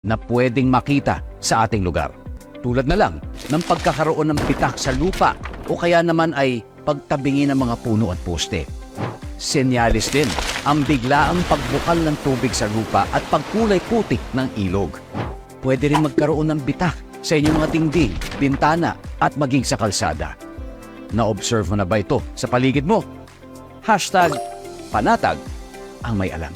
na pwedeng makita sa ating lugar. Tulad na lang ng pagkakaroon ng pitak sa lupa o kaya naman ay pagtabingi ng mga puno at poste. Senyalis din ang biglaang pagbukal ng tubig sa lupa at pagkulay putik ng ilog. Pwede rin magkaroon ng bitak sa inyong mga dingding, bintana at maging sa kalsada. Na-observe mo na ba ito sa paligid mo? #panatag ang may alam.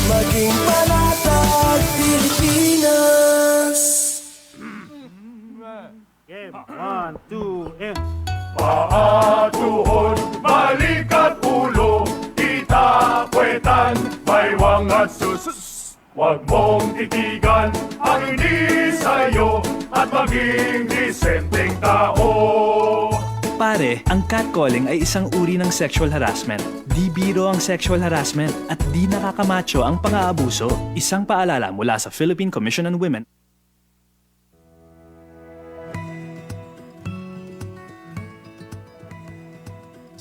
Maging panatag Pilipinas. Game, 1, 2, and... Paa, tuhod, balikat ulo, kita, puwetan, baywang at sus. Huwag mong titigan ang hindi sa'yo at maging disenteng tao. Pare, ang catcalling ay isang uri ng sexual harassment. Di biro ang sexual harassment at di nakakamacho ang pang-aabuso. Isang paalala mula sa Philippine Commission on Women.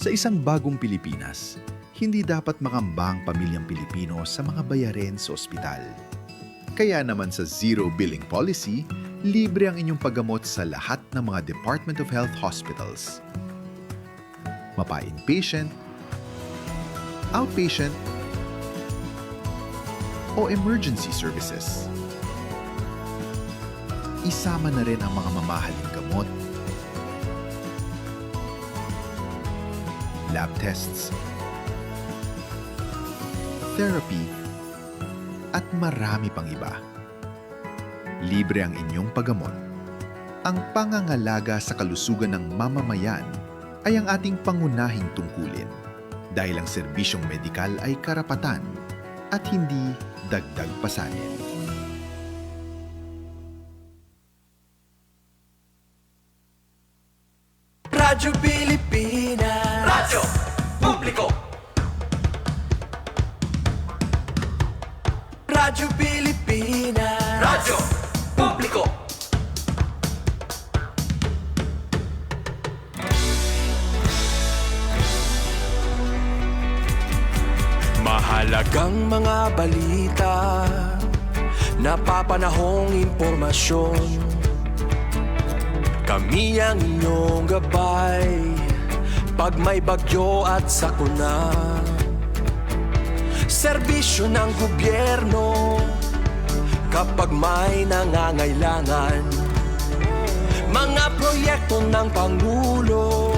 Sa isang bagong Pilipinas, hindi dapat makamba ang pamilyang Pilipino sa mga bayarin sa ospital. Kaya naman sa Zero Billing Policy, libre ang inyong paggamot sa lahat ng mga Department of Health hospitals. Mapa-inpatient, outpatient, o emergency services. Isama na rin ang mga mamahaling gamot, lab tests, therapy, at marami pang iba. Libre ang inyong paggamot. Ang pangangalaga sa kalusugan ng mamamayan ay ang ating pangunahing tungkulin dahil ang serbisyong medikal ay karapatan at hindi dagdag pasanin. Radyo Pilipinas. Radyo Publiko. Radyo Pilipinas. Radyo Publiko. Mahalagang mga balita, napapanahong impormasyon. Kami ang inyong gabay pag may bagyo at sakuna. Serbisyo ng gobyerno kapag may nangangailangan. Mga proyekto ng Pangulo,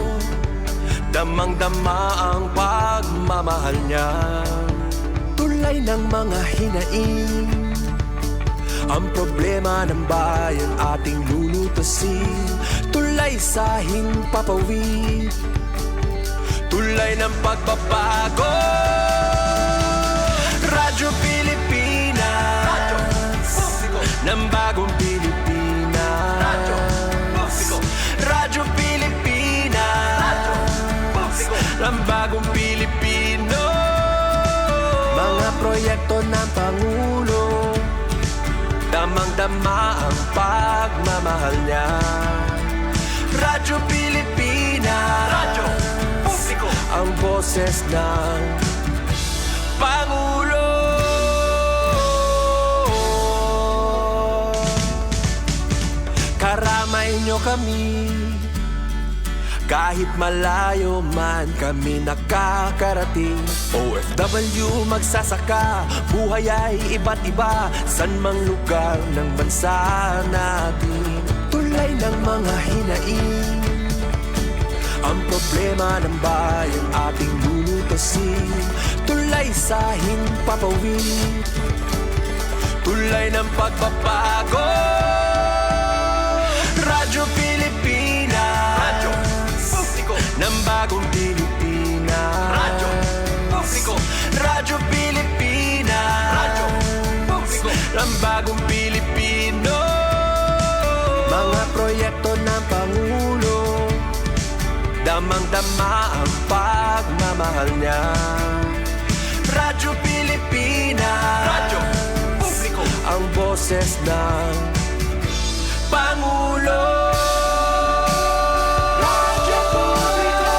damang-dama ang pagmamahal niya. Tulay ng mga hinaing, ang problema ng bayan ating lulutasin. Tulay sa himpapawid, tulay ng pagbabago. Radyo Pilipinas, Radyo Publiko ng bagong Pilipinas. Radyo Publiko, Radyo Pilipinas, Radyo Publiko ng bagong Pilipino. Mga proyekto ng Pangulo, damang-dama ang pagmamahal niya. Radyo Pilipinas, Radyo Publiko, ang boses ng Pangulo. Karamay nyo kami, kahit malayo man kami nakakarating. OFW magsasaka, buhay ay iba't iba, san mang lugar ng bansa natin. Tulay ng mga hinaing, ang problema ng bayan ating lulutasin. Tulay sa himpapawid, tulay ng pagbabago. Radyo Pilipinas, Radyo Publiko ng bagong Pilipinas. Radyo Publiko, Radyo Pilipinas, Radyo Publiko ng bagong Pilipino. Mga proyekto ng Pangulo, damang-dama ang pagmamahal niya. Radyo Pilipinas, Radyo Publiko, ang boses ng Pangulo. Radyo Publiko,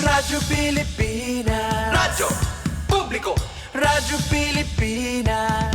Radyo Pilipinas. Pilipinas. Radyo Publiko. Radyo Pilipinas.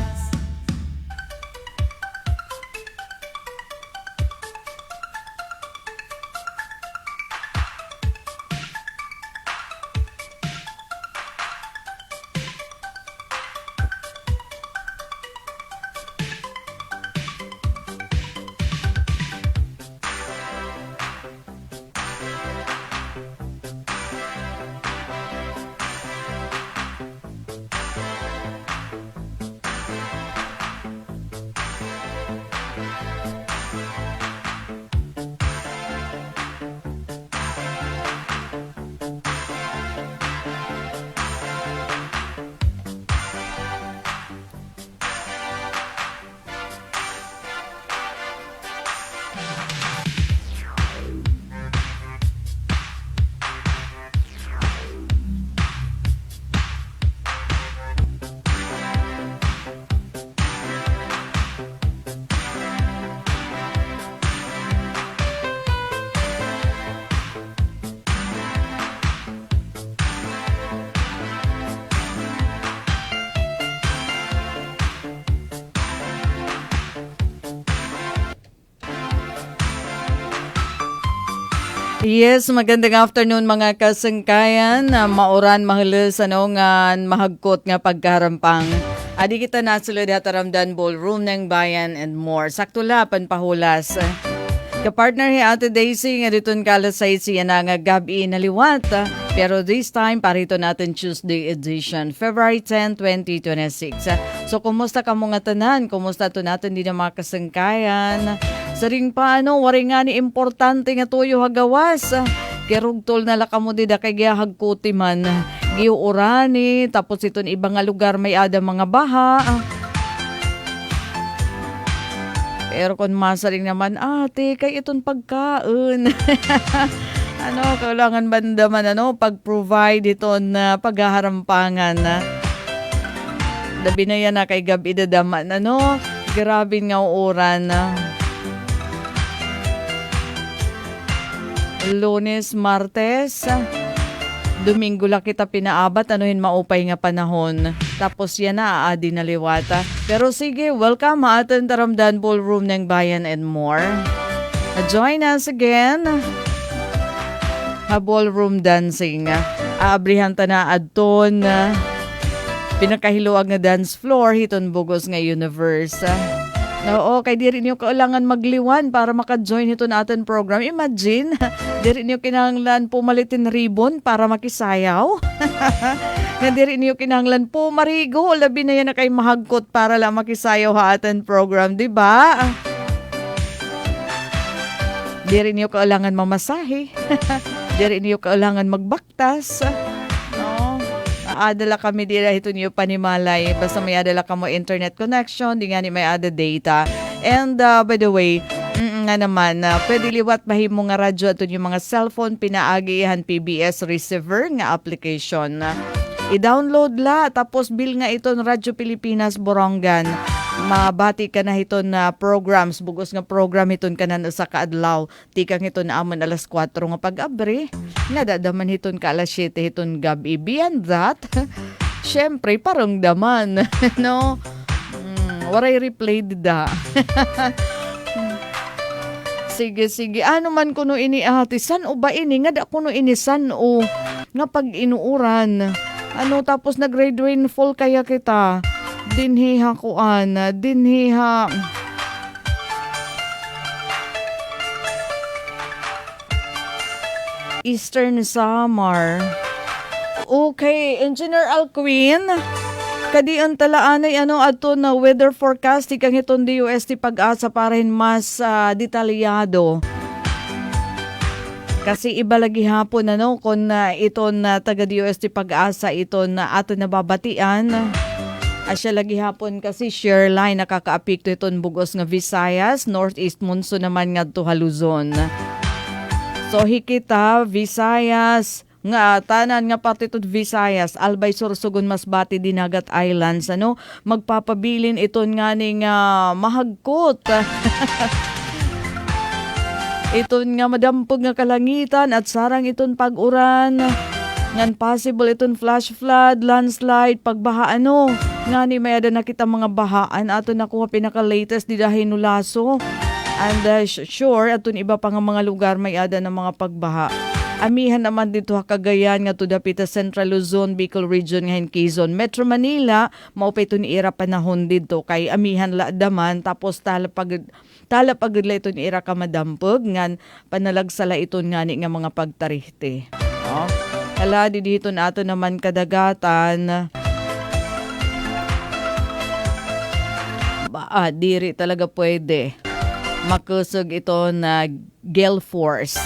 Yes, magandang afternoon mga kasangkayan. Mauran, mahalis, nga mahagkot nga pagkarampang. Adi kita nasulod hataramdan ballroom ng bayan and more. Sakto lapan pahulas. Kapartner hi Ate Daisy nga ditun kalasay siya na nga gabi naliwat. Pero this time, parito natin Tuesday edition, February 10, 2026. So, kumusta ka mga tanan? Kumusta to natin din ang mga kasangkayan? Saring paano, wari nga ni importante nga tuyo hagawas. Kerugtol na laka mo dida kay gihagkuti man. Giuurani, tapos iton ibang nga lugar may ada mga baha. Pero kung masaring naman, ate, kay iton pagkaon. Kailangan banda man, pag-provide iton na paghaharampangan. Dabi na yan na kay gabi dadaman, grabe nga uuran. Lunes, Martes, Domingo lang kita pinaabat, anuhin maupay nga panahon. Tapos yan na, aadi na liwata. Pero sige, welcome ha atin taramdan ballroom ng bayan and more. Join us again. Ha ballroom dancing. Aabrihan ta na adton. Pinakahiluag nga dance floor, hiton bugos nga universe. Oo, kay di rin nyo kailangan magliwan para maka-join ito natin program. Imagine, di rin nyo kinahanglan pumalitin ribbon para makisayaw. Di rin nyo kinahanglan pumarigo. Labi na yan na kay mahagkot para lang makisayaw ha atin program, di ba? Di rin nyo kailangan mamasahe. Di rin nyo kailangan magbaktas. Adala kami dira ito niyo panimalay. Basta may adala ka mo internet connection, di nga ni may ada data. And by the way, nga naman, pwede liwat mahimo nga radyo ato yung mga cellphone pinaagihan PBS receiver nga application. I-download la, tapos bill nga ito Radyo Pilipinas Borongan. Mabati ka na ito na programs, bugos nga program ito ka na sa kaadlaw. Tikang ito na amon alas 4 nga pag-abri. Nga dadaman ito ka alas 7 ito gabi. Beyond that, syempre parang daman. No? Waray replay dida. Sige. Ano man kuno ini ati? San o ba ini? Nga da kuno ini san o? Nga pag inuuran. Tapos nag-grade rainfall kaya kita. Dinhiha kuan, dinhiha. Eastern Samar. Okay, Engineer Alquin. Kadian talaanay adto na weather forecast ikang iton DUST pag-asa para mas detalyado. Kasi iba lagi hapon kung iton taga DUST pag-asa iton ato nababatian. Asya lagi hapon kasi share line nakakaapekto iton bugos nga Visayas, Northeast monsoon naman nga to Luzon. So hikita Visayas nga tanan nga parte to Visayas, Albay Sorsogon Masbate Dinagat Islands magpapabilin iton nga ning mahagkot. Iton nga madampog nga kalangitan at sarang iton pag-uran. Ngan possible itong flash flood, landslide, pagbaha ano. Nga ni may ada nakita mga bahaan ato nakuha pinaka-latest di dahil nulaso. And sure, atun iba pa nga mga lugar may ada ng mga pagbaha. Amihan naman dito Cagayan nga to dapita Central Luzon, Bicol Region ngayon Quezon. Metro Manila, maupay ito ni ira panahon dito kay amihan la daman tapos talapag la ito ni ira kamadampog ngan panalagsala ito nga ni nga mga pagtarihte. No? Hala, dito nato naman kadagatan. Diri talaga pwede. Makusog ito na gale force.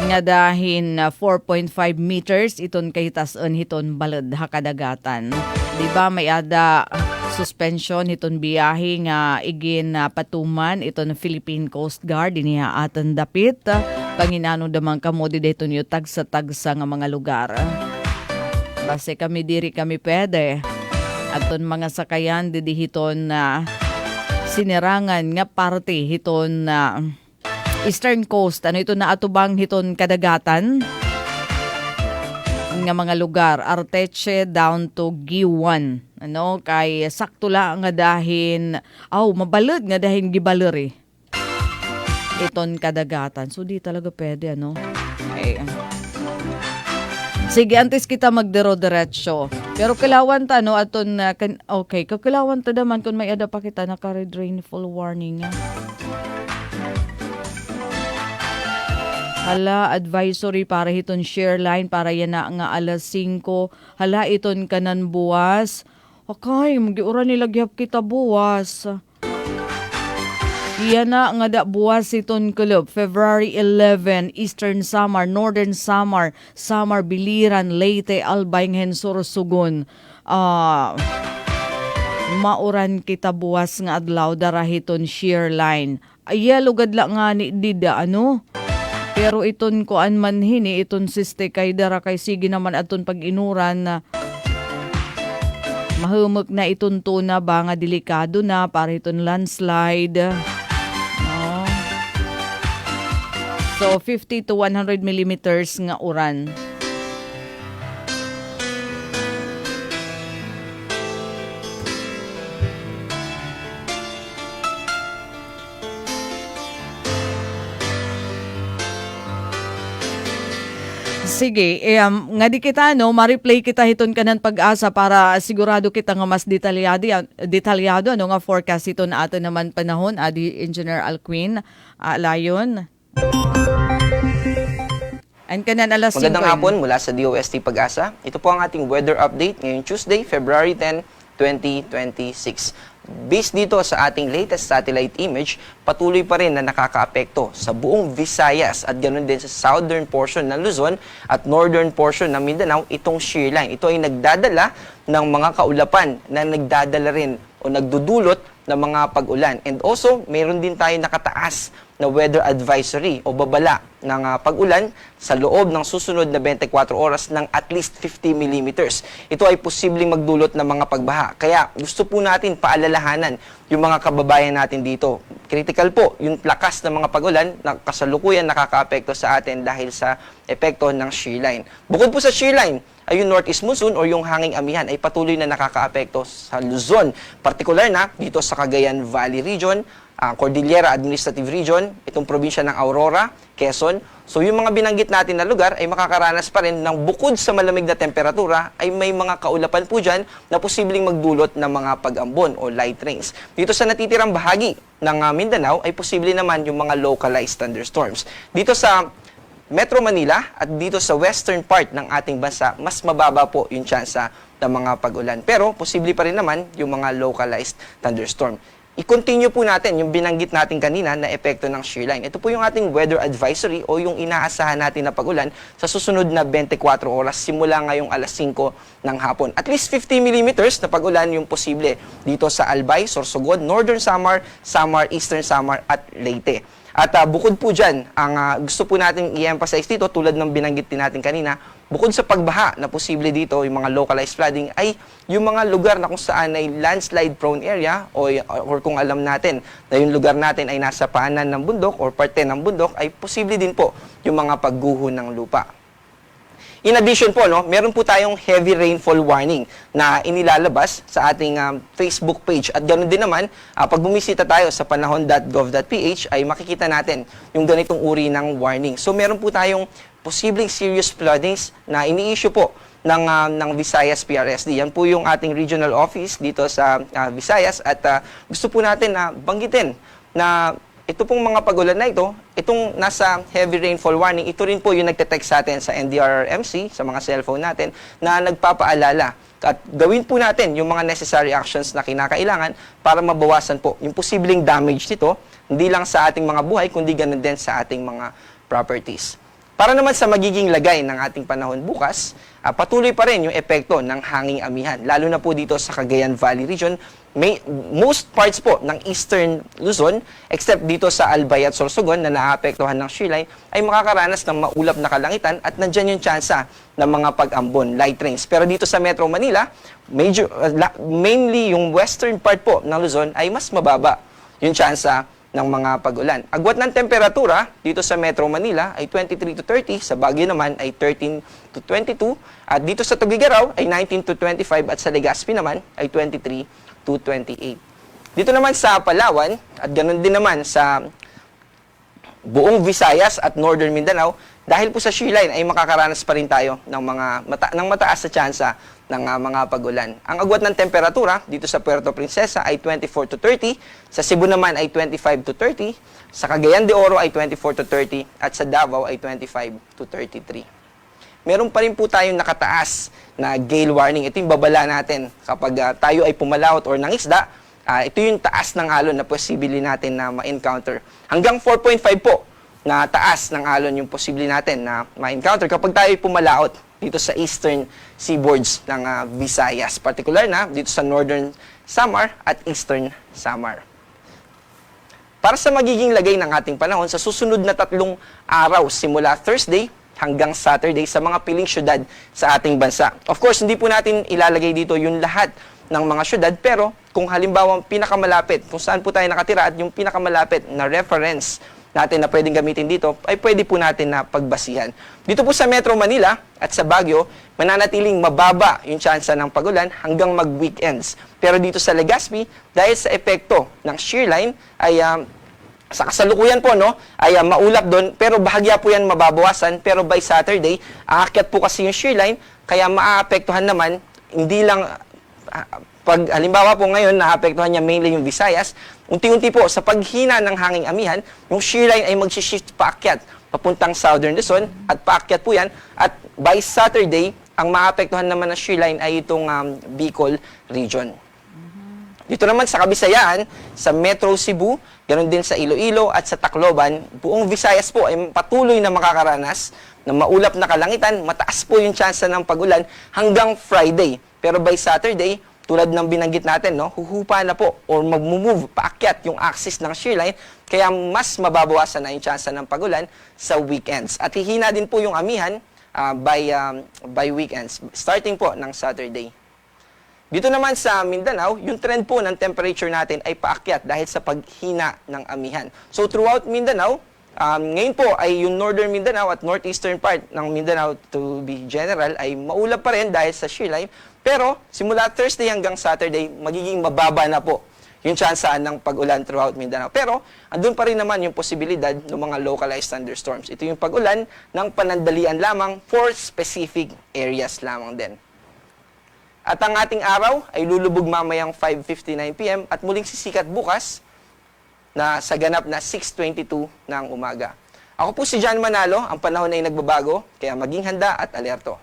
Nga dahin 4.5 meters iton kay tason hiton balad hakadagatan. Diba may ada suspension hiton biyahe nga igin patuman iton Philippine Coast Guard iniha atan dapit. Panginano damang kamo dito niyo tagsa-tagsa nga mga lugar. Base kami diri kami pwede. Aton mga sakayan didihiton na sinirangan nga parte hiton na Eastern Coast. Ano ito na atubang hiton kadagatan nga mga lugar. Arteche down to Giwan. Ano kay sakto la nga dahin mabalod nga dahin gibaleri. Iton kadagatan. So di talaga pwede ano. Ay. Sige, antes kita magdero-diretso. Pero kailangan ta, no, aton, okay, kailangan ta naman kung may ada pa kita naka-red rainfall warning nga. Hala, advisory para hiton share line para yan na nga alas 5. Hala, iton kanan buwas. Okay, mag-iura nilagyap kita buwas. Iyan na nga da buwas iton kulub. February 11, Eastern Samar, Northern Samar, Samar, Biliran, Leyte, Albay, Sorsogon. Mauran kita buwas nga adlaw darahiton shear line. Aya lugad la nga ni dida ano. Pero iton ko an manhini iton siste kay dara kay sige naman aton pag-inuran na mahumok na iton tuna ba nga delikado na para iton landslide. So, 50 to 100 millimeters nga uran. Sige, nga di kita ma-replay kita hiton kanan pag-asa para sigurado kita nga mas detalyado nga forecast ito na ato naman panahon. Adi Engineer Alquin, Layon. And kanan alas 5. Magandang hapon mula sa DOST Pag-asa. Ito po ang ating weather update ngayong Tuesday, February 10, 2026. Based dito sa ating latest satellite image, patuloy pa rin na nakakaapekto sa buong Visayas at ganoon din sa southern portion ng Luzon at northern portion ng Mindanao itong shear line. Ito ay nagdadala ng mga kaulapan na nagdadala rin o nagdudulot ng mga pag-ulan. And also, mayroon din tayo nakataas na weather advisory o babala ng pag-ulan sa loob ng susunod na 24 oras ng at least 50 millimeters. Ito ay posibleng magdulot ng mga pagbaha. Kaya gusto po natin paalalahanan yung mga kababayan natin dito. Critical po yung lakas ng mga pag-ulan na kasalukuyan nakakaapekto sa atin dahil sa epekto ng shear line. Bukod po sa shear line, ay yung northeast monsoon o yung hanging amihan ay patuloy na nakakaapekto sa Luzon. Partikular na dito sa Cagayan Valley Region, Cordillera Administrative Region, itong probinsya ng Aurora, Quezon. So yung mga binanggit natin na lugar ay makakaranas pa rin ng bukod sa malamig na temperatura ay may mga kaulapan po dyan na posibleng magdulot ng mga pag-ambon o light rains. Dito sa natitirang bahagi ng Mindanao ay posible naman yung mga localized thunderstorms. Dito sa Metro Manila at dito sa western part ng ating bansa, mas mababa po yung tsansa ng mga pag-ulan. Pero posible pa rin naman yung mga localized thunderstorm. I-continue po natin yung binanggit natin kanina na epekto ng shear line. Ito po yung ating weather advisory o yung inaasahan natin na pag-ulan sa susunod na 24 oras simula ngayong alas 5 ng hapon. At least 50 millimeters na pag-ulan yung posible dito sa Albay, Sorsogon, Northern Samar, Samar, Eastern Samar at Leyte. At bukod po dyan, ang gusto po natin i-emphasize dito tulad ng binanggit din natin kanina, bukod sa pagbaha na posible dito, yung mga localized flooding, ay yung mga lugar na kung saan ay landslide prone area or kung alam natin na yung lugar natin ay nasa paanan ng bundok or parte ng bundok, ay posible din po yung mga pagguho ng lupa. In addition po, no, meron po tayong heavy rainfall warning na inilalabas sa ating Facebook page. At ganoon din naman, pag bumisita tayo sa panahon.gov.ph ay makikita natin yung ganitong uri ng warning. So meron po tayong posibleng serious floodings na ini-issue po ng Visayas PRSD. Yan po yung ating regional office dito sa Visayas at gusto po natin na banggitin na ito pong mga pagulan na ito, itong nasa heavy rainfall warning, ito rin po yung nagte-text sa atin sa NDRRMC, sa mga cellphone natin, na nagpapaalala. At gawin po natin yung mga necessary actions na kinakailangan para mabawasan po yung posibleng damage nito, hindi lang sa ating mga buhay, kundi ganun din sa ating mga properties. Para naman sa magiging lagay ng ating panahon bukas, patuloy pa rin yung epekto ng hanging amihan, lalo na po dito sa Cagayan Valley region. Most parts po ng Eastern Luzon, except dito sa Albay at Sorsogon na naapektuhan ng shear line, ay makakaranas ng maulap na kalangitan at nandyan yung tsansa ng mga pag-ambon, light rains. Pero dito sa Metro Manila, mainly yung western part po ng Luzon ay mas mababa yung tsansa ng mga pag-ulan. Agwat ng temperatura dito sa Metro Manila ay 23 to 30, sa Baguio naman ay 13 to 22, at dito sa Tugigaraw ay 19 to 25, at sa Legazpi naman ay 23 to 28. Dito naman sa Palawan, at ganun din naman sa buong Visayas at Northern Mindanao, dahil po sa shear line ay makakaranas pa rin tayo ng mataas na tsansa ng mga pag-ulan. Ang agwat ng temperatura dito sa Puerto Princesa ay 24 to 30, sa Cebu naman ay 25 to 30, sa Cagayan de Oro ay 24 to 30, at sa Davao ay 25 to 33. Meron pa rin po tayong nakataas na gale warning. Ito yung babala natin kapag tayo ay pumalaot or nangisda. Ito yung taas ng alon na posible natin na ma-encounter. Hanggang 4.5 po na taas ng alon yung posible natin na ma-encounter kapag tayo ay pumalaot dito sa eastern seaboards ng Visayas. Particular na dito sa northern Samar at eastern Samar. Para sa magiging lagay ng ating panahon, sa susunod na 3 araw simula Thursday hanggang Saturday sa mga piling syudad sa ating bansa. Of course, hindi po natin ilalagay dito yung lahat ng mga syudad, pero kung halimbawa pinakamalapit, kung saan po tayo nakatira at yung pinakamalapit na reference natin na pwedeng gamitin dito, ay pwede po natin na pagbasihan. Dito po sa Metro Manila at sa Baguio, mananatiling mababa yung tsansa ng pagulan hanggang mag-weekends. Pero dito sa Legazpi, dahil sa epekto ng shear line, ay sa kasalukuyan po, no, ay maulap doon, pero bahagya po yan mababawasan, pero by Saturday, aakyat po kasi yung shear line, kaya maaapektuhan naman, hindi lang, pag halimbawa po ngayon, naapektuhan niya mainly yung Visayas, unti-unti po, sa paghina ng hanging amihan, yung shear line ay mag-shift paakyat, papuntang Southern Luzon, at paakyat po yan, at by Saturday, ang maapektuhan naman ng shear line ay itong Bicol region. Dito naman sa Kabisayaan, sa Metro Cebu, ganoon din sa Iloilo at sa Tacloban, buong Visayas po ay patuloy na makakaranas ng maulap na kalangitan, mataas po yung tsansa ng pagulan hanggang Friday. Pero by Saturday, tulad ng binanggit natin, no, huhupa na po or mag-move, paakyat yung axis ng shear line, kaya mas mababawasan na yung tsansa ng pagulan sa weekends. At hihina din po yung amihan by weekends, starting po ng Saturday. Dito naman sa Mindanao, yung trend po ng temperature natin ay paakyat dahil sa paghina ng amihan. So throughout Mindanao, ngayon po ay yung northern Mindanao at northeastern part ng Mindanao to be general ay maulap pa rin dahil sa shear line. Pero simula Thursday hanggang Saturday, magiging mababa na po yung tsansaan ng pag-ulan throughout Mindanao. Pero andun pa rin naman yung posibilidad ng mga localized thunderstorms. Ito yung pag-ulan ng panandalian lamang for specific areas lamang din. At ang ating araw ay lulubog mamayang 5:59 PM at muling sisikat bukas na sa ganap na 6:22 ng umaga. Ako po si John Manalo, ang panahon ay nagbabago, kaya maging handa at alerto.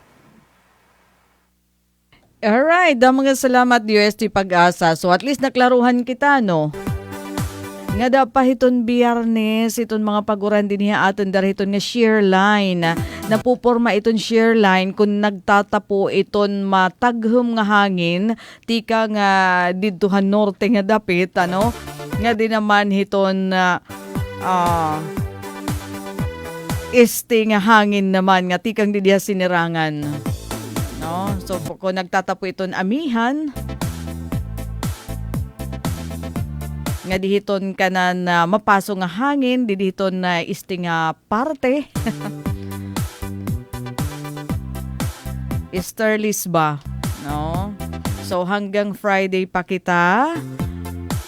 Alright, mga salamat UST Pag-asa. So at least naklaruhan kita, no? Nga dapat iton biyernes, iton mga paguran din niya aton dari iton nga shear line. Napuporma iton shear line kung nagtatapo iton mataghum nga hangin, tika nga didtuhan norte nga dapit, ano? Nga din naman iton este nga hangin naman, nga tikang didiya sinirangan. No? So kung nagtatapo iton amihan, nga dihiton ka na mapaso nga hangin, dihiton na isti nga parte. Easterlies ba? No? So hanggang Friday pa kita,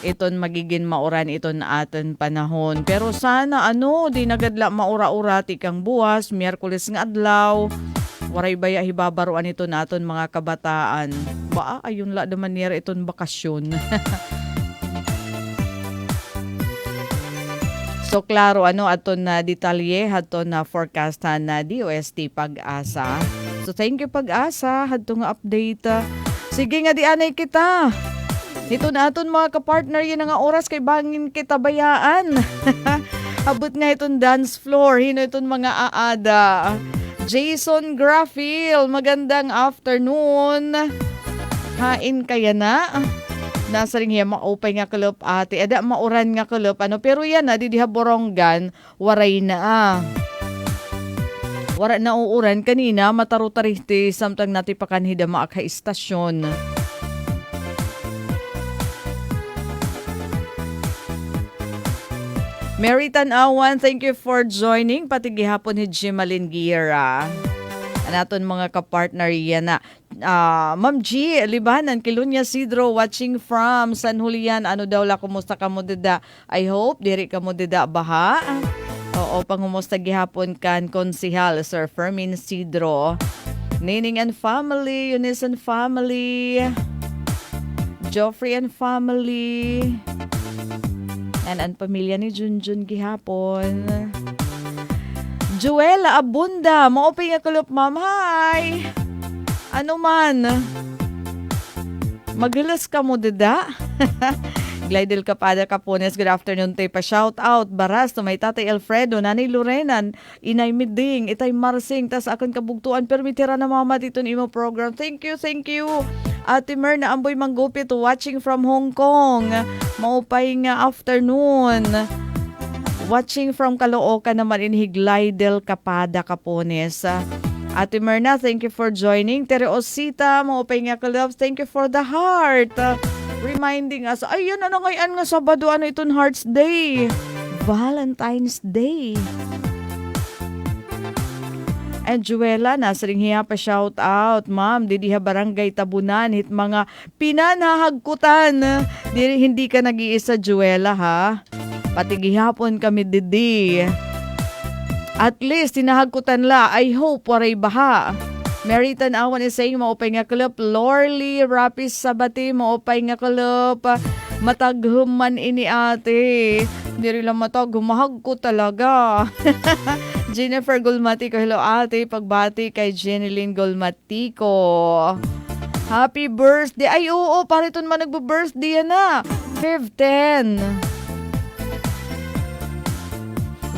iton magiging mauran iton aton panahon. Pero sana di nagadla maura-ura tikang buwas, Miyerkules nga adlaw. Waray baya hibabaruan ito naton mga kabataan. Ayun la naman niya iton bakasyon. So klaro aton na detalye aton na forecastan na DOST Pag-asa. So thank you Pag-asa adto nga update. Sige nga di anay kita. Ito na aton mga kapartner yun nga oras kay bangin kita bayaan. Abot nga itong dance floor. Hino itong mga aada. Jason Graffil, magandang afternoon. Hain kaya na? Nasa ring hiya maupay nga kulop ate. Ada mauran nga kulop. Pero yan di diha borongan. Waray na Wara na uuran kanina. Matarutarihti samtang natipakan hida maakha istasyon. Mary Tanawan, thank you for joining. Pati gihapon ni Jimalyn Gira. Anaton mga kapartner yan na. Ma'am G, Libanan, Kilunya Sidro, watching from San Julian. Ano daw la, kumusta ka mo dida? I hope, diri ka mo dida baha. Oo, pangumusta gihapon kan Konsihal, Sir Fermin Sidro. Nining and family, Eunice and family. Joffrey and family. Ang pamilya ni Junjun gihapon. Joella Abunda, maupay nga kulop ma'am. Hi! Ano man? Maghilas ka mo dida? Glidel Kapada Capones, good afternoon tayo pa. Shout out, Baras, to may tatay Alfredo, nanay Lorenan, inay Miding, itay Marsing, tas akon kabugtuan, permitira na mama dito imo program. Thank you, thank you. Ate Mer na amboy manggupit watching from Hong Kong. Maupay nga afternoon. Watching from Caloocan naman in Glidel Kapada Capones. Ate Merna, thank you for joining. Tere Osita, maupay nga kalabs, thank you for the heart. Reminding us, ayun ano ngayon nga Sabado, itong Hearts Day. Valentine's Day. And Juela, nasaring hiya pa shout out. Ma'am, didiha barangay Tabunan, hit mga pinanahagkutan. Hindi ka nag-iisa, Juela, ha? Pati gihapon kami didi. At least, tinahagkutan la. I hope, waray baha. Mary Tanawan is saying, maupay nga kulop. Lorly Rapis Sabati, maupay nga kulop. Mataghuman ini ate. Hindi rin lang humahagko talaga. Jennifer Golmatico, hello ate. Pagbati kay Jeneline Golmatico. Happy birthday. Ay, oo, pariton man nagbo-birthday na. 5-10.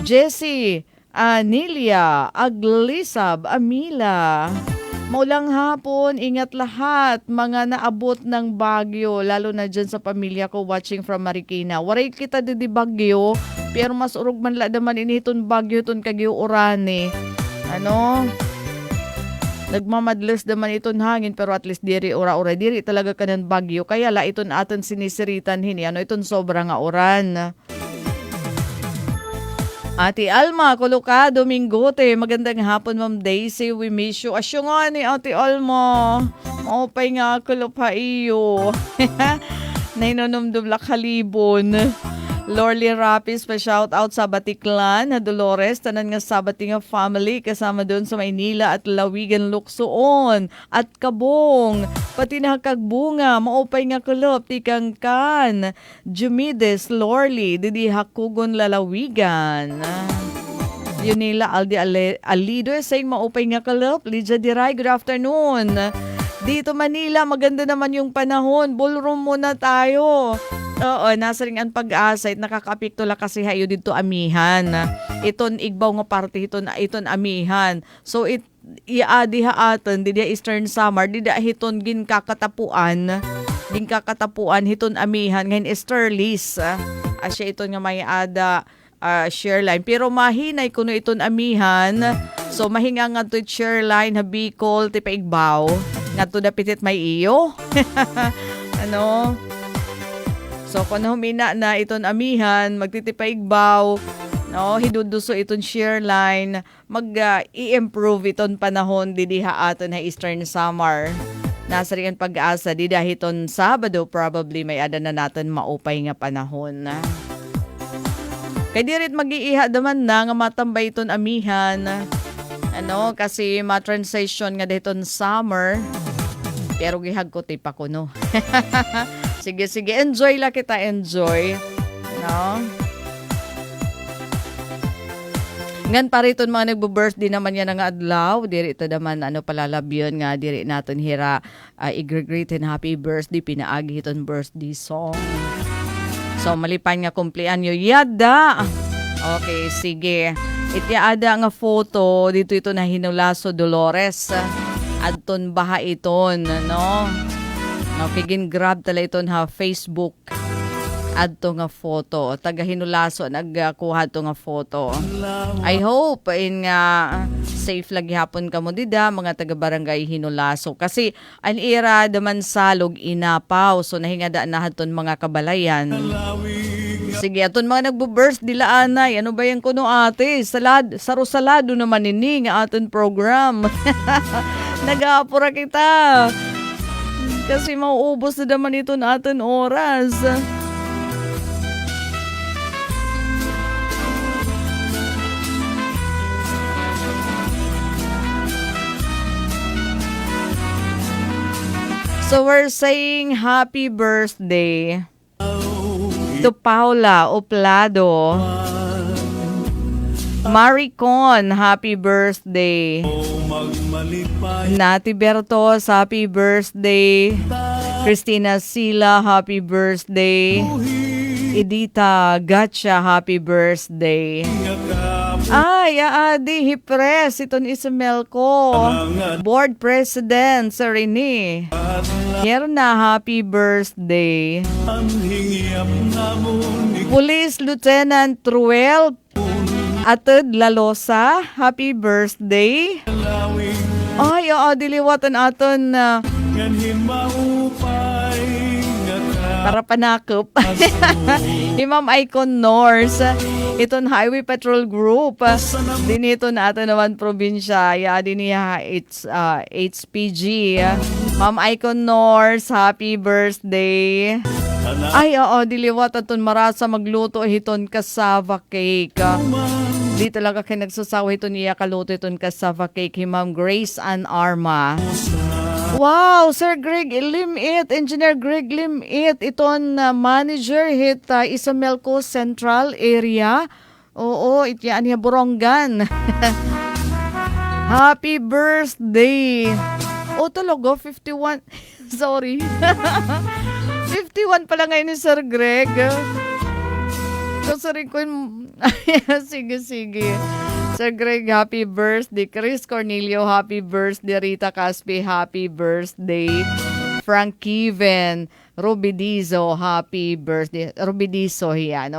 Jessie, Anilia, Aglisab, Amila. Maulang hapon, ingat lahat mga naabot ng bagyo, lalo na dyan sa pamilya ko watching from Marikina. Waray kita di bagyo, pero mas urog man la naman initon bagyo ton kagyo urani. Nagmamadlas naman iton hangin, pero at least diri ura-ura, diri talaga kanan bagyo. Kaya la iton aton sinisiritan hini, iton sobra nga uran. Ate Alma, Kuluka, Domingote. Magandang hapon, Ma'am Daisy. We miss you. Asyo nga ni Ate Alma. Maupay nga kulupa iyo. Nainomdum lakalibon. Lorly Rapis pa shout out sa Batiklan, Dolores, tanan nga Sabati nga family kasama doon sa Maynila at Lawigan Luksoon at Kabong. Pati na kagbunga, maupay nga kulop, tikang kan. Jumides, Lorly, didi hakugon lalawigan. Yunila Aldi Alido, saying maupay nga kulop. Lydia Diray, good afternoon. Dito Manila, maganda naman yung panahon. Ballroom muna tayo. Oo, nasa ring ang pag-asa. Nakakapikto la kasi hayo dito amihan. Iton igbaw nga parte, iton amihan. So, iadiha aton, didi Eastern Summer, didi hiton ginkakatapuan, hiton amihan, ngayon Easterlies. Asya iton nga may ada share line. Pero mahinay kuno iton amihan. So, mahinga nga to share line, habikol, tipaigbaw. Nga to dapitit may iyo. So, kung humina na iton amihan, magtitipaigbaw, No, hiduduso iton shear line, i-improve iton panahon didiha aton na Eastern Samar. Nasa riyan pag-asa di dahiton Sabado probably may ada na natin maupay nga panahon. Kay dirit mag-iiha daman na nga matambay iton amihan. Ano, kasi ma-transition nga dahiton summer. Pero gihagkot pa ko no. Sige, enjoy la kita, enjoy. No? Ngan pariton mga nagbo-birthday naman yan nga adlaw. Diri ito naman palalabyon nga diri naton hira i-greet and happy birthday pinaagi iton birthday song. So malipan nga kumpleanyo yada. Okay, sige. Itiada nga photo dito ito na Hinulaso Dolores. Adton baha iton, no? Okay, gin-grab tala iton ha Facebook. Adto nga photo. Taga Hinulaso nagkuha to nga photo. I hope in nga safe lagi hapon kamo dida mga taga barangay Hinulaso kasi an ira daman salog inapaw so nahingada na haton mga kabalayan. Sige, aton mga nagbo-birthday laanay. Ano ba yan kuno ate? Saro-salado naman ini nga aton program. Nag-aapura kita. Kasi mauubos na naman ito na aton oras. So we're saying happy birthday to Paula Oplado. Maricon, happy birthday. Nati Bertos, happy birthday. Christina Sila, happy birthday. Edita Gatcha, happy birthday. Ay, Adi Hipres, iton Isabel ko. Board President, Sir Rene. Yerna, happy birthday. Police Lieutenant Truel Atud Lalosa, happy birthday. Ay, diliwatan aton para panakop. Imam Icon North. Iton Highway Patrol Group. Dinito na ato naman probinsya. Din niya HPG. Ma'am Icon North, happy birthday. Ay, diliwat aton marasa magluto hiton cassava cake. Di talaga kayo nagsasawa hiton niya kaluto hiton cassava cake. Ma'am Grace Ann Arma. Wow, Sir Greg Limit, Engineer Greg Limit, iton manager hit Isamelco Central Area. Oo, ityaan niya Borongan. Happy birthday. Talaga, 51. Sorry. 51 pala ngayon ni Sir Greg. Kasarin ko yung... sige. Sir Greg, happy birthday. Chris Cornelio, happy birthday. Rita Caspi, happy birthday. Frank Kiven, Rubidizo, happy birthday. Rubidizo,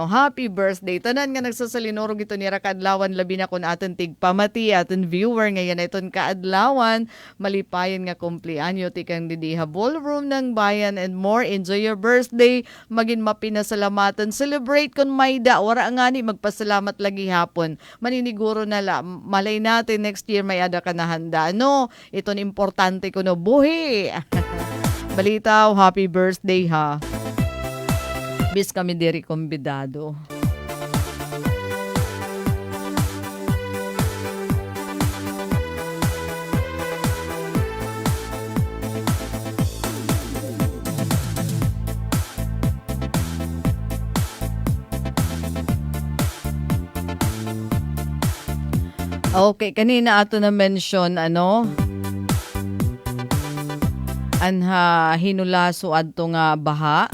happy birthday. Tanan nga nagsasalinurog ito ni Rakadlawan, labi na kun aton tigpamati, aton viewer ngayon iton kaadlawan. Malipayan nga kumpleanyo, tikang didiha ballroom ng bayan and more. Enjoy your birthday. Maging mapinasalamatan. Celebrate kun mayda. Wara nga ni magpasalamat lagi hapon. Maniniguro na malay natin next year may ada ka na handa. Iton importante kuno buhi. Balitaw, happy birthday ha. Bis kami diri kombidado. Okay, kanina ato na mention anha hinulaso adto nga baha.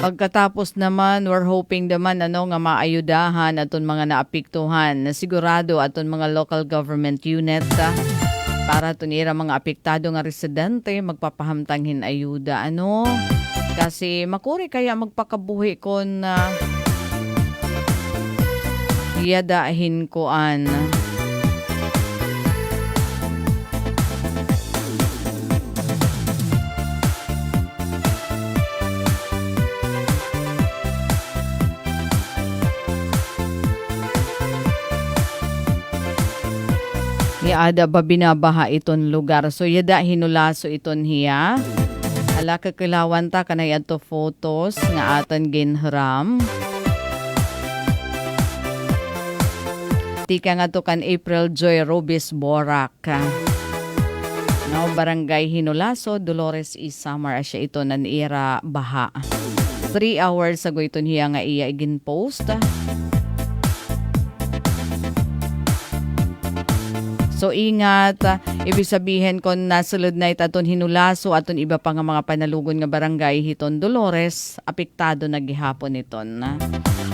Pagkatapos naman, we're hoping naman nga maayudahan aton mga naapektuhan. Sigurado aton mga local government unit para tunira mga apektado nga residente magpapahamtanghin ayuda ano kasi makuri kaya magpakabuhi kon yadahin koan. Ada ba binabaha iton lugar? So yada hinulaso iton hiya. Ala kakilawan ta kanay adto photos nga atan ginharam. Tika nga to kan April Joy Robis Borak. No, barangay Hinulaso, Dolores Isamar asya ito nanira baha. 3 hours ago iton hiya nga iya igin post. So ingat, ibig sabihin kung nasulod na itaton Hinulaso aton iba pa nga mga panalugon nga barangay hiton Dolores, apektado na gihapon iton.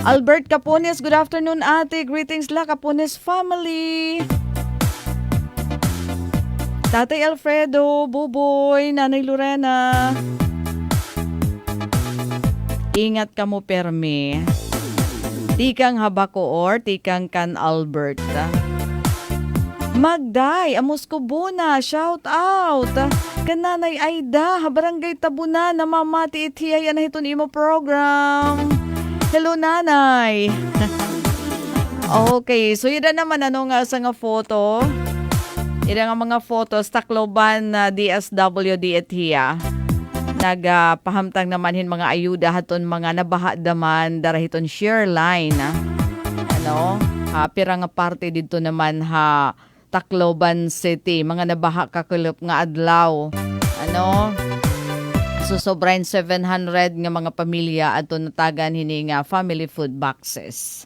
Albert Capones, good afternoon ate. Greetings la Capones family. Tatay Alfredo, Buboy, Nanay Lorena. Ingat ka mo perme. Tikang Habacoor, tikang kan Albert. Magday, amos ko buna, shout out. Kananay Aida, barangay Tabuna, namamati ithiya na hiton imo program. Hello nanay. Okay, so yun na naman ano nga sa nga photo. Yun nga mga photos, Tacloban na DSWD ithiya. Nagpahamtang naman hin mga ayuda haton mga nabaha daman darahiton share line. Ano? Pira nga parte dito naman ha Tacloban City, mga nabaha kakulop nga adlaw. Ano? So sobrain 700 nga mga pamilya ato natagan hini nga family food boxes.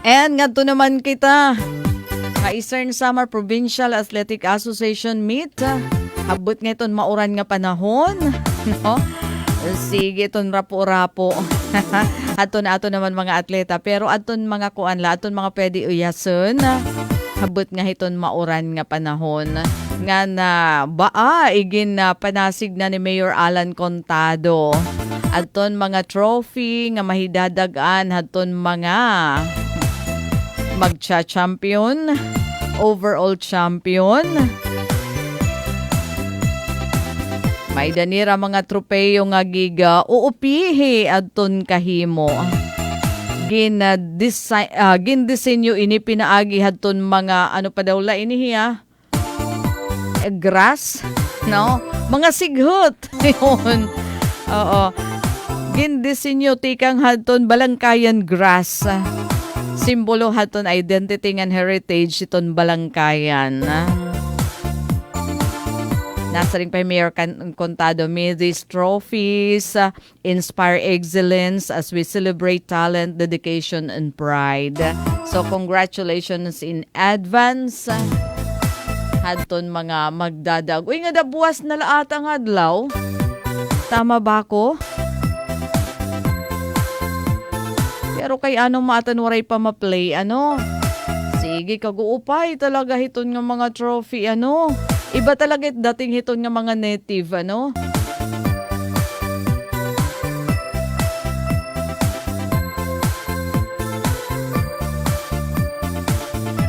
And ngadto naman kita sa Eastern Samar Provincial Athletic Association meet. Habot nga iton mauran nga panahon, no? Sige, aton rapo-rapo. Aton naman mga atleta. Pero aton mga kuanla, aton mga pwede uyason. Habot nga hiton mauran nga panahon. Nga na baa, igin na panasig na ni Mayor Alan Contado. Aton mga trophy nga mahidadagaan. Aton mga magcha-champion, overall champion. May danira mga tropeyo nga giga uupihi adton kahimo. Gindisenyo ini pinaagi hadton mga ano pa daw la ini hiya? Grass, no? Mga sighot. Yun. Oo. Gindisenyo tikang hadton balangkayan grass. Simbolo hadton identity and heritage iton balangkayan. Nasa rin pa Mayor Contado, may these trophies inspire excellence as we celebrate talent, dedication, and pride. So congratulations in advance. Hadton mga magdadag. Uy nga dabuwas na laata nga adlaw. Tama ba ko? Pero kay ano maatanwaray pa ma-play, ano? Sige, kaguupay talaga hiton nga mga trophy, ano? Iba talaga dating hiton nga mga native, ano?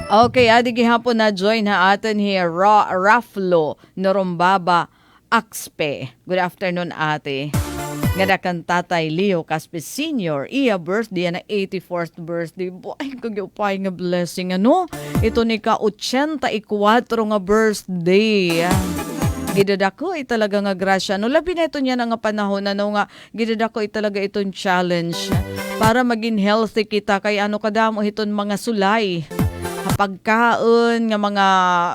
Okay, adi gihapon na join ha atin here Raflo Norumbaba Axpe. Good afternoon ate. Ngada kan tatay Leo Caspe Sr. Iya birthday na 84th birthday. Boy, kagyupay nga blessing ano. Ito ni ka 84 nga birthday. Gidadako talaga nga grasya. No, labi na ito niya na nga panahon ano nga gidadako talaga itong challenge para maging healthy kita kay ano kadamo iton mga sulay. Pagkaon nga mga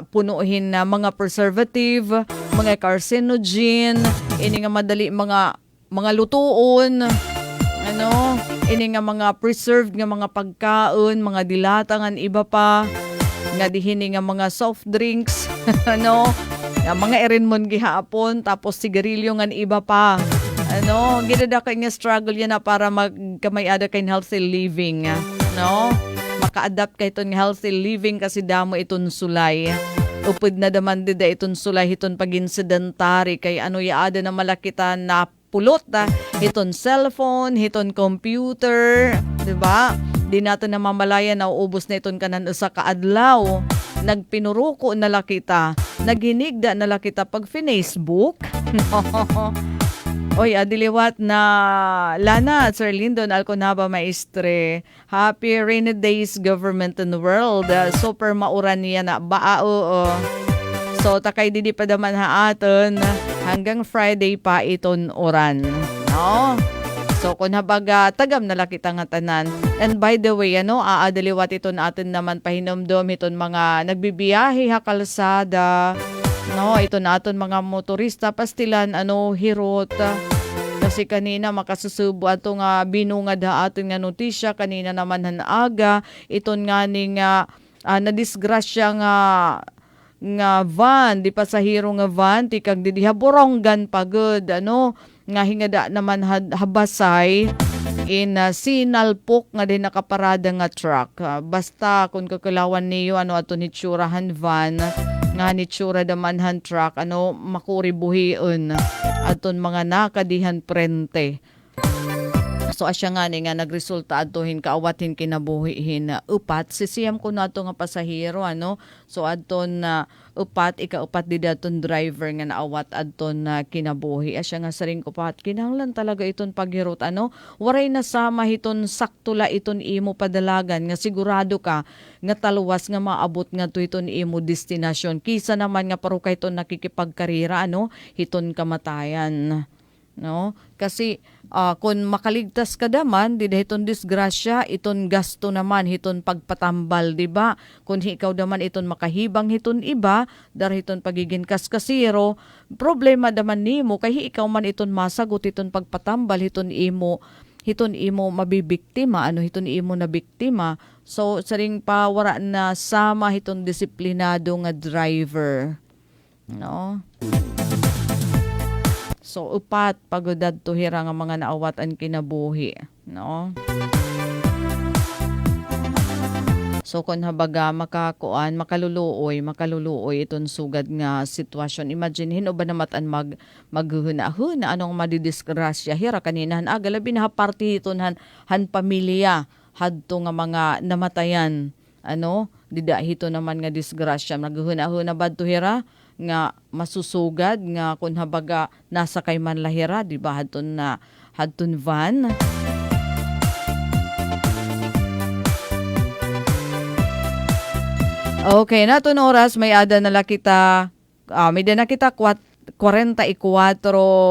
punuhin na mga preservative, mga carcinogen, ini nga madali mga lutuon, ano, ini nga mga preserved nga mga pagkaon, mga dilatangan iba pa, nga dihini nga mga soft drinks, ano, nga mga erinmon gihapon, tapos sigarilyo nga iba pa, Ano, ginada kay nga struggle yan na para magkamayada kay healthy living. No? Maka-adapt kay iton healthy living kasi damo iton sulay. Upod na daman dida iton sulay iton pagin sedentary kay ano yaada na malakita na pulot iton cellphone, iton computer, 'di ba? Di natin na mamalaya na uubos na iton kanan usa ka adlaw. Nagpinuruko na lakita, naghinigda na lakita pag Facebook. Oy, adiliwat na Lana, Sir Lyndon Alconaba Maestre. Happy rainy days government in the world. Super mauran niya na baao. So, takay didi pa daman haaton hanggang Friday pa iton oran. No? So, kung habaga, tagam na lakita nga tanan. And by the way, aadaliwat iton atin naman pahinomdom iton mga nagbibiyahe ha kalsada. No, ito naton mga motorista pastilan hirot. Kasi kanina makasusubo ato nga binungad ha aton nga notisya kanina naman aga iton nga ning na disgrasya nga van di pasahero nga van ti kag di haboronggan pagod nga hingada naman habasay in sinalpok nga din nakaparada nga truck. Basta kung kakalawan niyo aton hitsurahan van nga nitsura damanhan truck makuribuhion aton mga nakadihan prente. So asya nga ni nga nagresulta adtohin kaawatin kinabuhihin upat sisiyam ko nato nga pasahero so adton upat ikaupat di daton driver nga naawat adton kinabuhi asya nga saring upat kinahanglan talaga iton paghirot waray nasama hiton saktula iton imo padalagan nga sigurado ka nga taluwas nga maabot nga to iton imo destinasyon kisa naman nga paro kay iton nakikipagkarira hiton kamatayan. No? Kasi kung makaligtas ka daman, di iton disgrasya, iton gasto naman, iton pagpatambal, di ba? Kung ikaw daman iton makahibang hiton iba, dar hiton pagiging kaskasiro, problema daman nimo, kay ikaw man iton masagot iton pagpatambal, hiton imo mabibiktima, hiton imo na biktima. So, saring pa wara na sama hiton disiplinado nga driver. No? So, upat pagodad tuhira nga mga naawatan kinabuhi. No? So, kung habaga makaluluoy iton sugad nga sitwasyon. Imagine, hino ba namatan maghuna-huna anong madidisgrasya. Hira kaninahan agalabi na party iton han pamilya hadto nga mga namatayan. Dida hito naman nga disgrasya. Maghuna-huna ba tuhira? Nga masusugad nga kung habaga nasa kay man lahira di ba hadton van. Okay, naton oras may ada na kita may na kita 44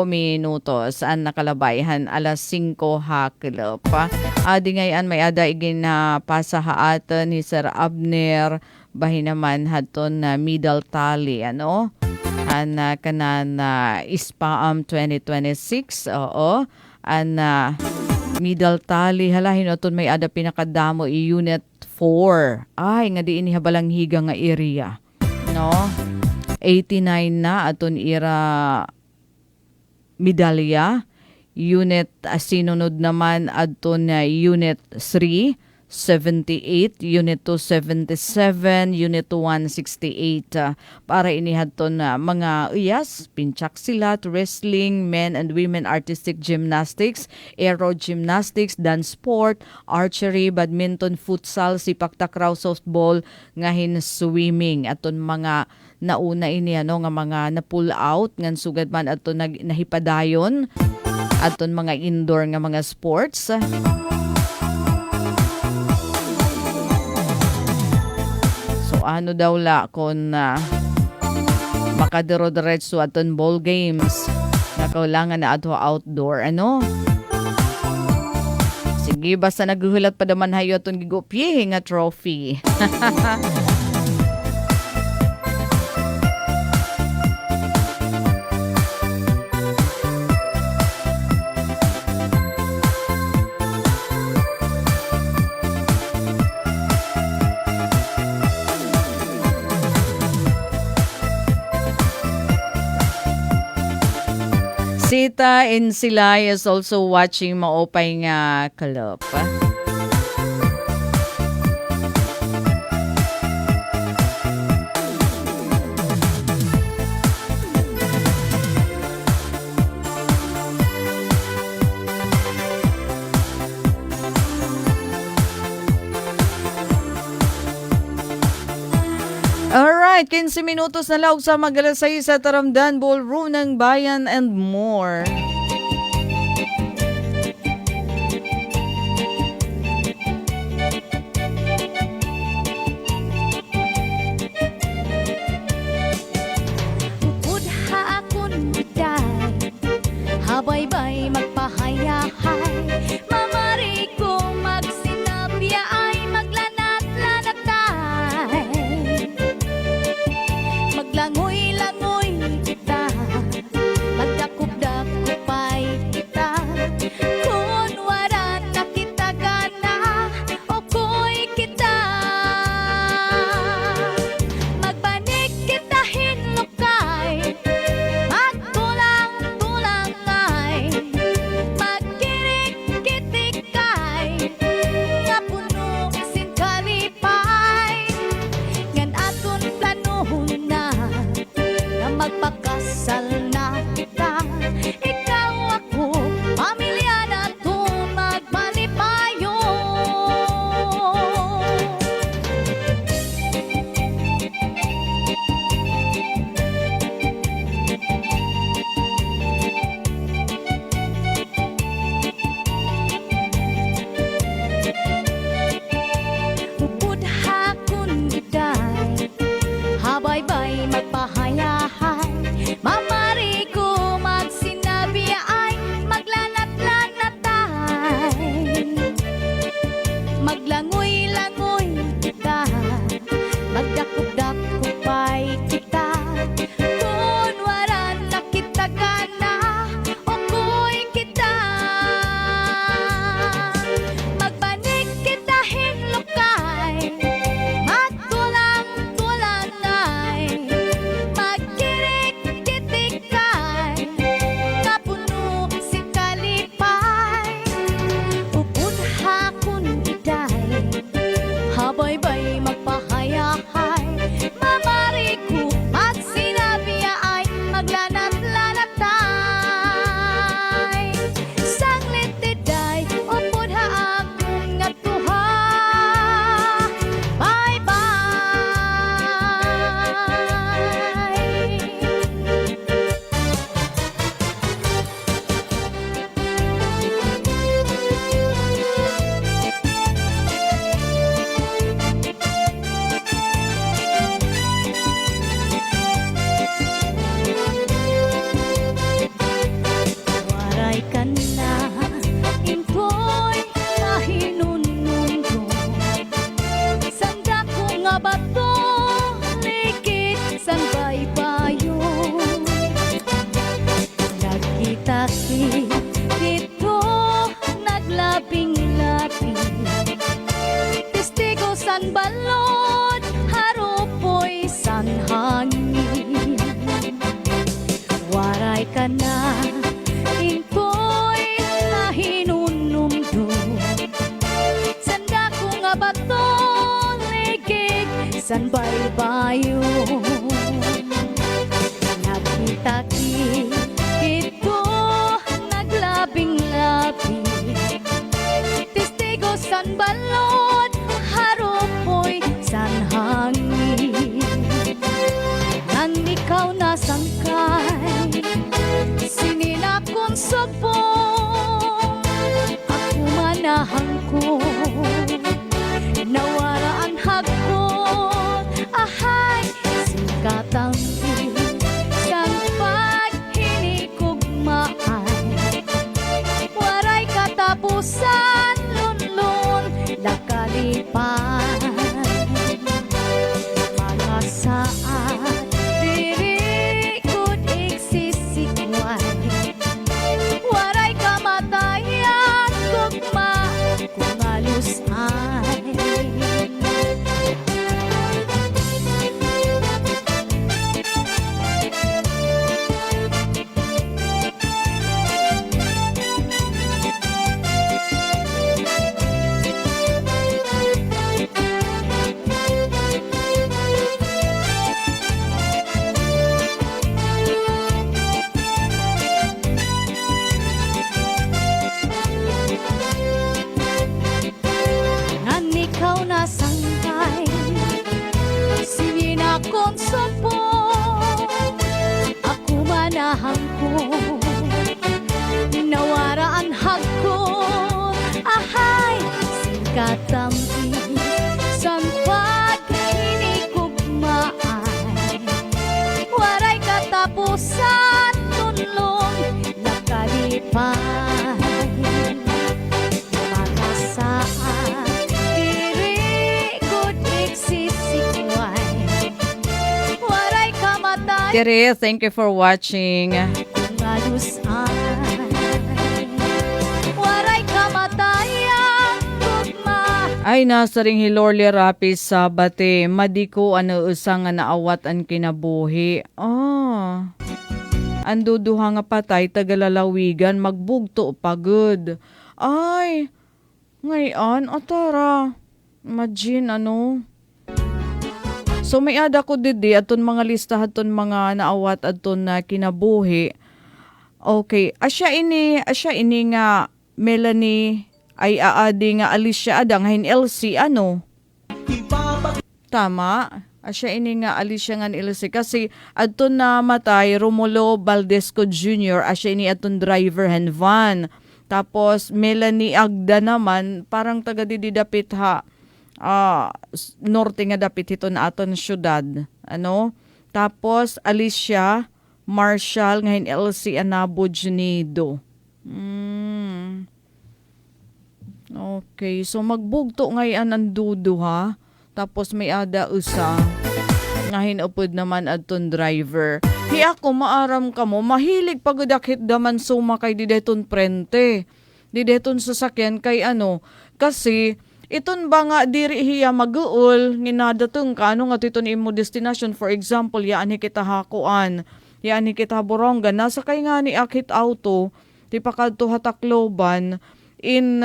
minutos an nakalabayhan alas 5 haklop. Adi ngayon may ada igin na pasahaatan ni Sir Abner bahin naman haton na middle tally kanan ISPAAM 2026 middle tally halahin aton may ada pinakadamo unit 4 ay nga diin habalang higa nga area 89 na aton ira medalya unit sinunod naman aton unit 3 78, Unit 2, 77, Unit 1, 68. Para inihadton mga uyas, pinchak silat, wrestling, men and women artistic gymnastics, aero gymnastics, dance sport, archery, badminton, futsal, sipak takraw, softball, ngahin swimming. Aton mga nauna ini nga mga na-pull out, ngan sugad man aton nahipadayon, aton mga indoor nga mga sports. Ano daw la kung makadiro-diretso aton ball games na kailangan na ato outdoor sige basta naghuhulat pa daman hayo aton gigopye nga trophy. Sita in Silay is also watching maopay nga kalop. Alright, 15 minutos na laog sa magalasay sa Taramdan Ballroom ng Bayan and more. Budha akon biday, habay-bay magpahayahay, mamari ko magsinabya ay maglanat-lanatay. Maglangoy-langoy kita, magdakop-dakopay kita, kung wala na kita gana, okoy kita. Magbanig kita hinlukay, magtulang-tulangay, magkirik-kitikay, nga puno sinkalipay, ngan aton planohon na magpakasal na kita. Ikaw ako, pamilya na to magmalipayo. Budha kun giday, habay-bay magpahayahay, mamari ko magsinabi ay maglanat-lanatay. Maglangoy-langoy kita, magdakop-dakopay kita, kung wala na kita gana, okoy kita. Magbanig kita hinlukay, magtulang-tulangay, magkirik-kitikay, kapuno si kalipay. Upudha kun giday, habay-bay magpahayahay, mamari ko magsinabi ay maglanat-lanatay. Sanglit tiday, upudha akong natuha, waray ka na, impoy mahinununggo. Sanda ko nga bato, likit san baybayo. Nagkita-kit dito, naglabing-labing, testigo san balod, harupoy san hangin. Waray ka na, impoy mahinunumdo. Sanda ko nga bato, ligig san baybayo. Nagkita-kit dito, naglabing-labing, testigo san balod, harupoy san hangin. Nang ikaw nasangkay, sininakon subong, ako manahang ko, nawaraan hagkot, ahay, singkatang sang pag ganahan ko. Nawara ang hagkon, ahay, singkatami, san paghinigugmaan. Waray katapusan, tunlong nakalipay. Makasaan, diri good nagsisikway. Waray kamatay, Tere, thank you for watching. ngadusan. Waray kamatayan, tugma. Ay, nasa ring Hilorlia Rapis sa Bate. Madiko ano usang nga naawat ang kinabuhi. Anduduha nga patay tagalalawigan magbugto pagod. Ay, ngayon, atara. Imagine, ano. So, may ada ko didi aton mga listahan aton mga naawat aton na kinabuhi. Okay, asya ini nga Melanie ay aadi nga Alicia Adang hin LC ano? Tama. Asya ini nga Alicia nga LC kasi aton na matay Romulo Valdesco Jr. Asya ini aton driver hen van. Tapos Melanie Agda naman parang taga didapit ha. Norte nga dapit ito na aton syudad. Ano? Tapos Alicia Marshall ngayon LC Anabo Junido. Okay, so magbugto ngayon ang dudo ha. Tapos may ada usa. Ngayon upod naman aton driver. Hi ako maaram ka mo, mahilig pagudakit daman sumakay di deton prente. Di deton sasakyan kay ano. Kasi iton ba nga diri hiya mag-uol, nginadatong ka, ano nga titon imo destination. For example, yaan kita hakuan. Yan kita boronga nasa kay nga ni akit auto ti pakadto Hatakloban in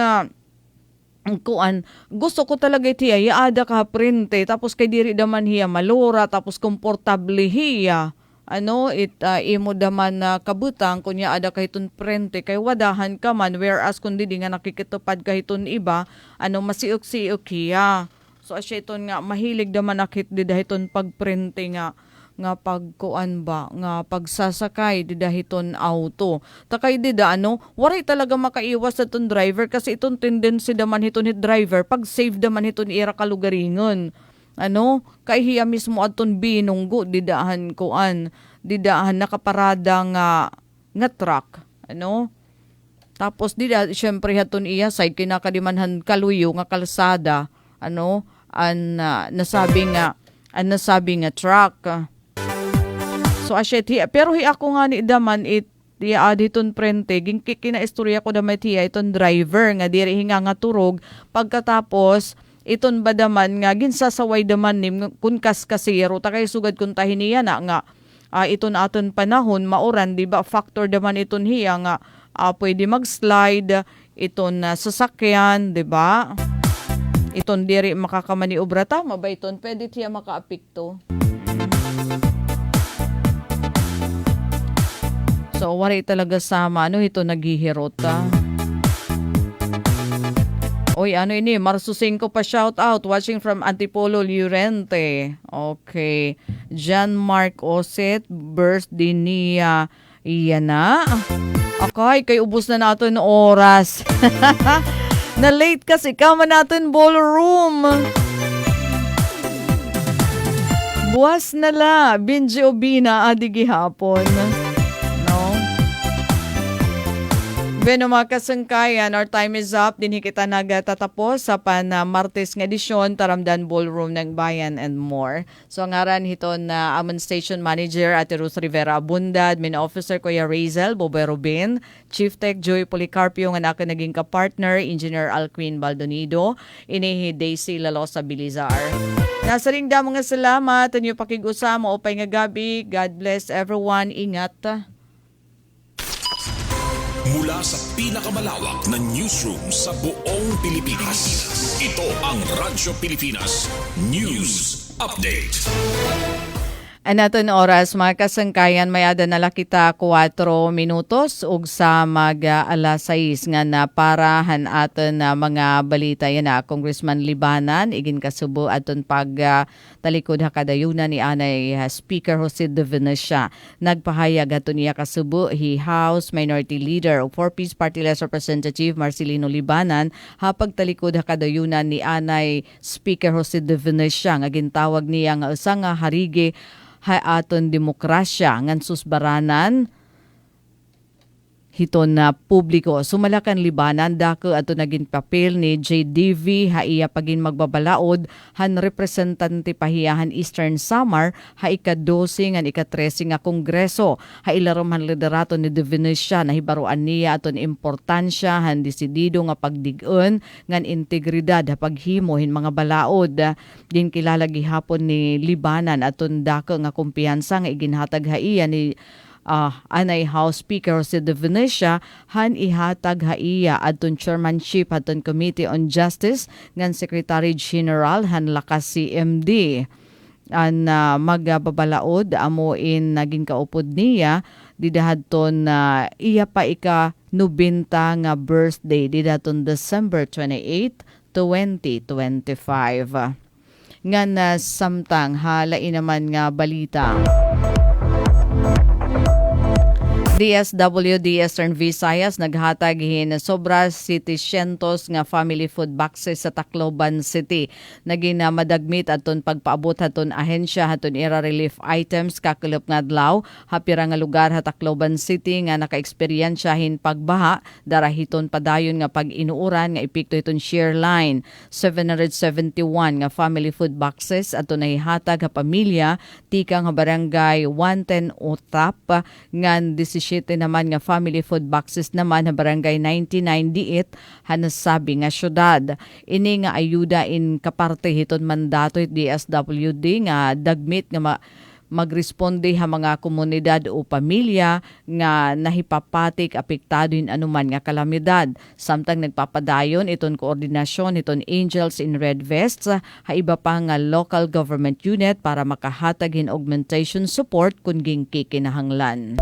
kuan gusto ko talaga itiya yaada ka printe tapos kay diri daman hiya malura tapos komportable hiya ano imo daman na kabutang kunya ada kahitun prente kay wadahan ka man whereas kun di nga nakikitupad kahitun iba ano masiok-siok hiya so asya iton nga mahilig daman akit di dahiton pagprinte nga pagkuan ba nga pagsasakay di dahiton auto takay di da ano waray talaga makaiwas sa ton driver kasi iton tendency daman hiton hit driver pag save daman hiton ira kalugaringon ano kay hiya mismo aton binunggo di daahan kuan di daahan nakaparada nga truck ano tapos di da syempre haton iya side kinakadimanhan kaluyo nga kalsada ano nasabi nga truck. So asyet hiya pero hiya ako nga ni daman diton prente ging kinaistorya ko damay hiya iton driver nga diri hinga nga turog pagkatapos iton ba daman nga ginsasaway daman nim kun kasiro ta kay sugad kun tahin niya na nga iton aton panahon mauran di ba factor daman iton hiya nga pwede mag-slide iton sasakyan di ba iton diri makakamaniobra tama ba iton pwede hiya makaapekto. So, wari talaga sama. Ano ito, naghihirot Oy, ano ini? Marso 5 pa shout out. Watching from Antipolo, Llorente. Okay. John Mark Oset, birthday niya. Iyan na. Okay, kay ubos na natin oras. Na late kasi kama natin ballroom. Buwas na la. Binji Obina, adigi hapon. Bueno mga kasangkayan, our time is up. Dinhi kita nagatatapos sa Martes nga edisyon, Taramdan Ballroom ng Bayan and more. So ngaran hiton na amon station manager Ate Ruth Rivera Abundad, main officer Kuya Razel Boboy Rubin, Chief Tech Joy Policarpio nga naka naging ka-partner, Engineer Alquin Baldonido, inihi Daisy Lalosa Bilizar. Nasa ring da mga salamat, anyo pakig-usama upay nga gabi. God bless everyone. Ingat. Mula sa pinakamalawak na newsroom sa buong Pilipinas, ito ang Radyo Pilipinas News Update. Anaton oras mga kasangkayan may ada na kita 4 minutos ug sa alas 6 nga na parahan aton na mga balita yan na Congressman Libanan igin kasubo aton pag talikod ha kadayunan ni anay Speaker Jose De Venecia nagpahayag aton niya kasubo hi House Minority Leader o 4-piece Party List Representative Marcelino Libanan ha pagtalikod ha kadayunan ni anay Speaker Jose De Venecia nga gintawag niya nga usa nga harigi hay aton demokrasya ngan susbaranan hiton na publiko. Sumalakan Libanan dako ato naging papel ni JDV ha iya pagin magbabalaod han representante pahiyahan Eastern Samar ha ika-12 ngan ika-13 nga kongreso ha ilarom han liderato ni De Venecia na hibaruan niya aton importansya han desidido nga pagdig-on ngan integridad ha paghimo hin mga balaod. Din kilala gihapon ni Libanan aton dako nga kumpiyansa nga iginhatag ha iya ni anay House Speaker Jose De Venecia han ihatag ha iya adton chairmanship adton Committee on Justice ngan Secretary General han lakas CMD an magbabalaod amoin naging kaupod niya didahadton iya pa ika 90 nga birthday didahadton December 28, 2025 ngan samtang halain naman nga balita. DSWD Eastern Visayas naghatag hin sobra 700 nga family food boxes sa Tacloban City. Naging madagmit aton pagpaabot haton ahensya haton era relief items kakulop nga adlaw hapira nga lugar ha Tacloban City nga naka-eksperyensya hin pagbaha darahiton padayon nga pag-inuuran nga epekto iton shear line. 771 nga family food boxes aton nahihatag ha pamilya tikang ha barangay 110 Utap ngan 17 naman nga family food boxes naman na barangay 99 hanasabi nga syudad. Ini nga ayuda in kaparte hiton mandato it DSWD nga dagmit nga magresponde ha mga komunidad o pamilya nga nahipapatik apektado in anuman nga kalamidad. Samtang nagpapadayon iton koordinasyon iton Angels in Red Vests ha iba pa nga local government unit para makahatag hin augmentation support kung gingki kinahanglan.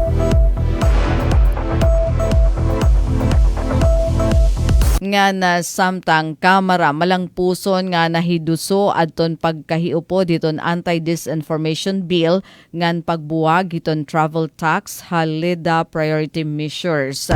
Nga na samtang kamera malang puson nga nahiduso adton pagkahiupo diton anti-disinformation bill ngan pagbuwag hiton travel tax halida priority measures.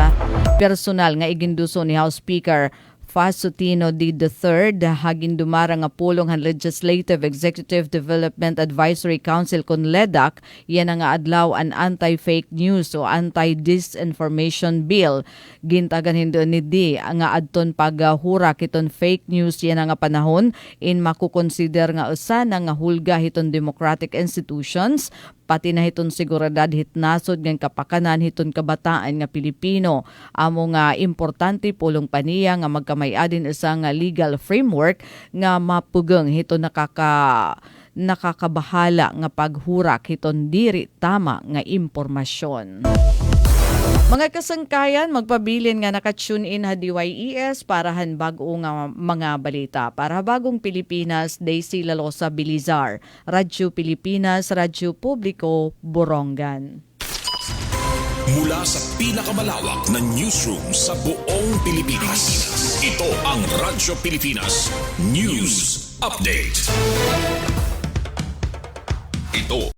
Personal nga iginduso ni House Speaker Fasutino D. III hagin dumara nga pulong han Legislative Executive Development Advisory Council kun LEDAC yan nga adlaw an anti-fake news o anti-disinformation bill. Gintagan hindo ni D nga adton paghurak iton fake news yan nga panahon in makukonsider nga usa na nga hulga hiton democratic institutions pati na hiton seguridad hitnasod ng kapakanan hiton kabataan nga Pilipino. Amo nga importante pulong paniya nga magkamay-adin isang legal framework nga mapugeng hiton nakakabahala nga paghurak hiton diri tama nga impormasyon. Mga kasangkayan, magpabilin nga naka-tune in ha DYES para han bago nga mga balita. Para bagong Pilipinas, Daisy Lalosa Bilizar, Radyo Pilipinas, Radyo Publiko, Borongan. Mula sa pinakamalawak na newsroom sa buong Pilipinas, ito ang Radyo Pilipinas News Update. Ito